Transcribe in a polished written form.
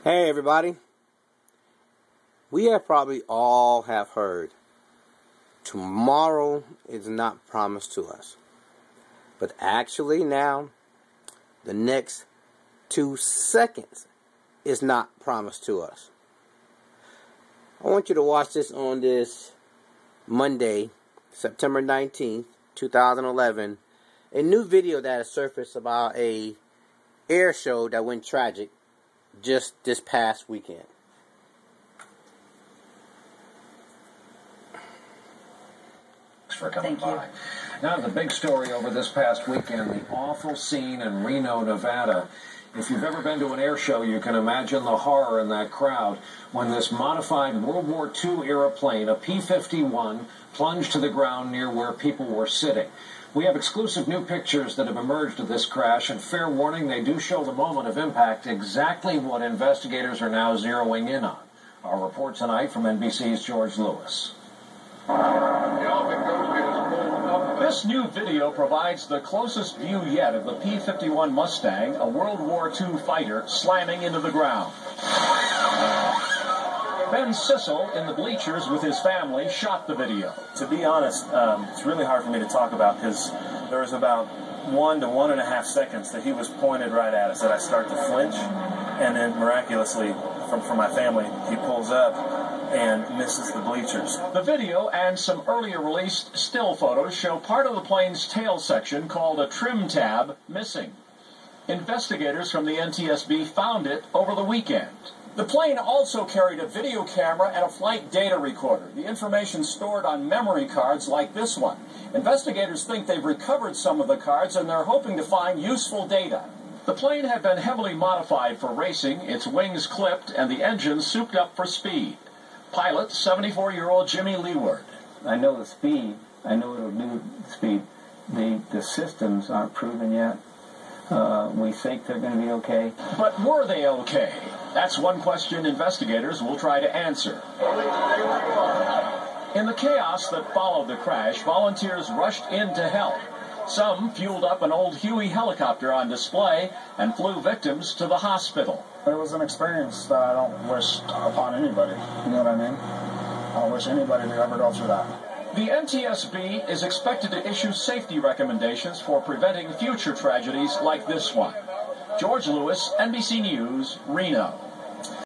Hey everybody, we have probably all have heard tomorrow is not promised to us, but actually now the next 2 seconds is not promised to us. I want you to watch this on this Monday, September 19th, 2011, a new video that has surfaced about a air show that went tragic just this past weekend. Thanks for coming by. Now the big story over this past weekend, the awful scene in Reno, Nevada. If you've ever been to an air show, you can imagine the horror in that crowd when this modified World War II era plane, a P-51, plunged to the ground near where people were sitting. We have exclusive new pictures that have emerged of this crash, and fair warning, they do show the moment of impact, exactly what investigators are now zeroing in on. Our report tonight from NBC's George Lewis. This new video provides the closest view yet of the P-51 Mustang, a World War II fighter, slamming into the ground. Ben Sissel, in the bleachers with his family, shot the video. To be honest, it's really hard for me to talk about because there was about 1 to 1.5 seconds that he was pointed right at us that I start to flinch, and then miraculously, from my family, he pulls up and misses the bleachers. The video and some earlier released still photos show part of the plane's tail section, called a trim tab, missing. Investigators from the NTSB found it over the weekend. The plane also carried a video camera and a flight data recorder, the information stored on memory cards like this one. Investigators think they've recovered some of the cards and they're hoping to find useful data. The plane had been heavily modified for racing, its wings clipped, and the engine souped up for speed. Pilot, 74-year-old Jimmy Leeward. I know the speed. I know it'll do the speed. The systems aren't proven yet. We think they're going to be okay. But were they okay? That's one question investigators will try to answer. In the chaos that followed the crash, volunteers rushed in to help. Some fueled up an old Huey helicopter on display and flew victims to the hospital. It was an experience that I don't wish upon anybody. You know what I mean? I don't wish anybody to ever go through that. The NTSB is expected to issue safety recommendations for preventing future tragedies like this one. George Lewis, NBC News, Reno.